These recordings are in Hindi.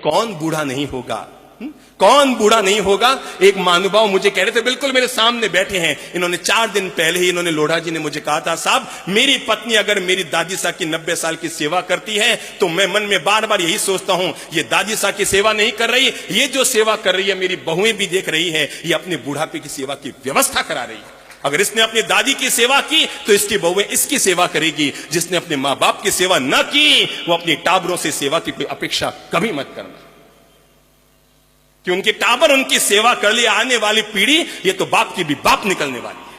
कौन बूढ़ा नहीं होगा? कौन बूढ़ा नहीं होगा? एक महानुभाव मुझे कह रहे थे, बिल्कुल मेरे सामने बैठे हैं, इन्होंने 4 दिन पहले ही इन्होंने लोढ़ा जी ने मुझे कहा था, साहब मेरी पत्नी अगर मेरी दादी साहब की 90 साल की सेवा करती है तो मैं मन में बार बार यही सोचता हूं, ये दादी साहब की सेवा नहीं कर रही, ये जो सेवा कर रही है मेरी बहुएं भी देख रही है, ये अपने बुढ़ापे की सेवा की व्यवस्था करा रही है। अगर इसने अपनी दादी की सेवा की तो इसकी बहुएं इसकी सेवा करेगी। जिसने अपने मां बाप की सेवा न की वो अपनी टाबरों से सेवा की कोई अपेक्षा कभी मत करना, कि उनके टाबर उनकी सेवा कर ले, आने वाली पीढ़ी ये तो बाप की भी बाप निकलने वाली है।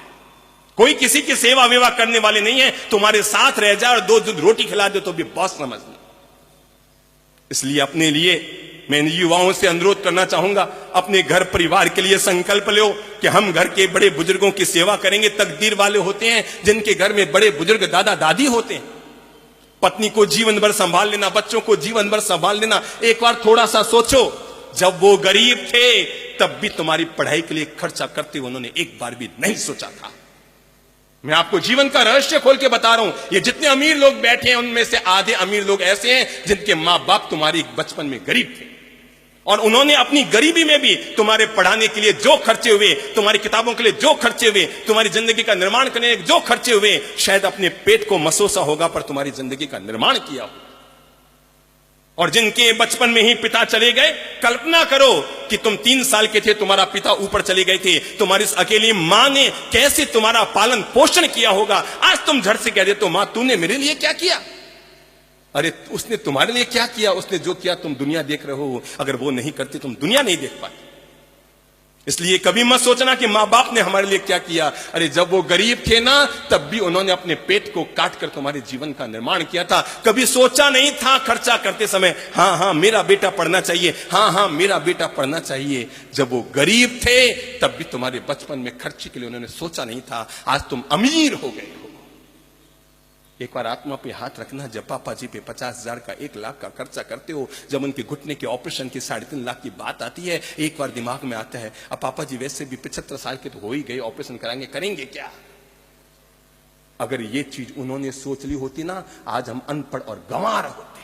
कोई किसी की सेवा वेवा करने वाले नहीं है, तुम्हारे साथ रह जाए और 2 दूध रोटी खिला दे तो भी बॉस समझ लो। इसलिए अपने लिए मैं युवाओं से अनुरोध करना चाहूंगा, अपने घर परिवार के लिए संकल्प लो कि हम घर के बड़े बुजुर्गों की सेवा करेंगे। तकदीर वाले होते हैं जिनके घर में बड़े बुजुर्ग दादा दादी होते हैं। पत्नी को जीवन भर संभाल लेना, बच्चों को जीवन भर संभाल लेना। एक बार थोड़ा सा सोचो, जब वो गरीब थे तब भी तुम्हारी पढ़ाई के लिए खर्चा करते उन्होंने एक बार भी नहीं सोचा था। मैं आपको जीवन का रहस्य खोल के बता रहा हूं, ये जितने अमीर लोग बैठे हैं उनमें से आधे अमीर लोग ऐसे हैं जिनके मां बाप तुम्हारी बचपन में गरीब थे और उन्होंने अपनी गरीबी में भी तुम्हारे पढ़ाने के लिए जो खर्चे हुए, तुम्हारी किताबों के लिए जो खर्चे हुए, तुम्हारी जिंदगी का निर्माण करने के जो खर्चे हुए, शायद अपने पेट को मसोसा होगा पर तुम्हारी जिंदगी का निर्माण किया हो। और जिनके बचपन में ही पिता चले गए, कल्पना करो कि तुम 3 साल के थे, तुम्हारा पिता ऊपर चले गए थे, तुम्हारी इस अकेली मां ने कैसे तुम्हारा पालन पोषण किया होगा। आज तुम झट से कह देते हो, मां तूने मेरे लिए क्या किया? अरे उसने तुम्हारे लिए क्या किया? उसने जो किया तुम दुनिया देख रहे हो, अगर वो नहीं करती तुम दुनिया नहीं देख पाते। इसलिए कभी मत सोचना कि मां बाप ने हमारे लिए क्या किया। अरे जब वो गरीब थे ना तब भी उन्होंने अपने पेट को काट कर तुम्हारे जीवन का निर्माण किया था। कभी सोचा नहीं था खर्चा करते समय, हाँ मेरा बेटा पढ़ना चाहिए, हाँ मेरा बेटा पढ़ना चाहिए। जब वो गरीब थे तब भी तुम्हारे बचपन में खर्चे के लिए उन्होंने सोचा नहीं था। आज तुम अमीर हो गए हो। एक बार आत्मा पे हाथ रखना, जब पापा जी पे 50,000 का 1 लाख का खर्चा करते हो, जब उनके घुटने के ऑपरेशन की 3.5 लाख की बात आती है, एक बार दिमाग में आता है, अब पापा जी वैसे भी 75 साल के तो हो ही गए, ऑपरेशन कराएंगे, करेंगे क्या? अगर ये चीज उन्होंने सोच ली होती ना, आज हम अनपढ़ और गंवार होते।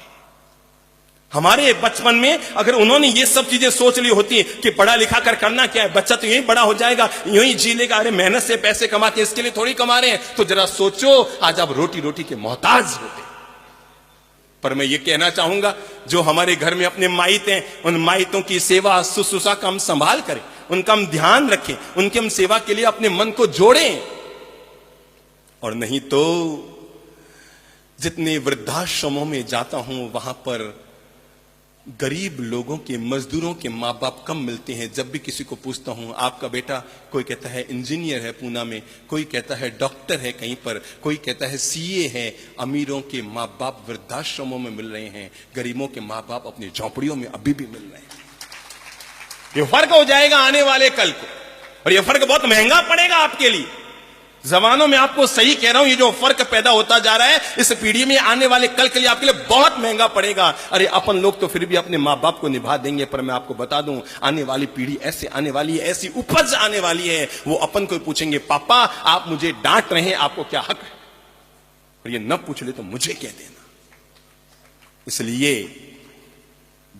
हमारे बचपन में अगर उन्होंने ये सब चीजें सोच ली होती कि पढ़ा लिखा कर करना क्या है, बच्चा तो यही बड़ा हो जाएगा, यूं ही जी लेगा, अरे मेहनत से पैसे कमाते हैं इसके लिए थोड़ी कमा रहे हैं, तो जरा सोचो आज आप रोटी रोटी के मोहताज होते। पर मैं ये कहना चाहूंगा, जो हमारे घर में अपने माइत हैं, उन माइतों की सेवा शुश्रूषा का हम संभाल करें, उनका हम ध्यान रखें, उनकी हम सेवा के लिए अपने मन को जोड़ें। और नहीं तो जितने वृद्धाश्रमों में जाता हूं वहां पर गरीब लोगों के, मजदूरों के माँ बाप कम मिलते हैं। जब भी किसी को पूछता हूं, आपका बेटा, कोई कहता है इंजीनियर है पूना में, कोई कहता है डॉक्टर है कहीं पर, कोई कहता है सीए है। अमीरों के माँ बाप वृद्धाश्रमों में मिल रहे हैं, गरीबों के माँ बाप अपनी झोंपड़ियों में अभी भी मिल रहे हैं। ये फर्क हो जाएगा आने वाले कल को, और ये फर्क बहुत महंगा पड़ेगा आपके लिए। जमानों में आपको सही कह रहा हूं, ये जो फर्क पैदा होता जा रहा है इस पीढ़ी में, आने वाले कल के लिए आपके लिए बहुत महंगा पड़ेगा। अरे अपन लोग तो फिर भी अपने माँ बाप को निभा देंगे, पर मैं आपको बता दूं, आने वाली पीढ़ी ऐसे आने वाली है, ऐसी उपज आने वाली है, वो अपन को पूछेंगे, पापा आप मुझे डांट रहे हैं, आपको क्या हक है? और ये न पूछ ले तो मुझे कह देना। इसलिए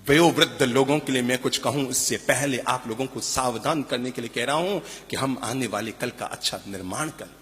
वयोवृद्ध लोगों के लिए मैं कुछ कहूं इससे पहले आप लोगों को सावधान करने के लिए कह रहा हूं कि हम आने वाले कल का अच्छा निर्माण करें।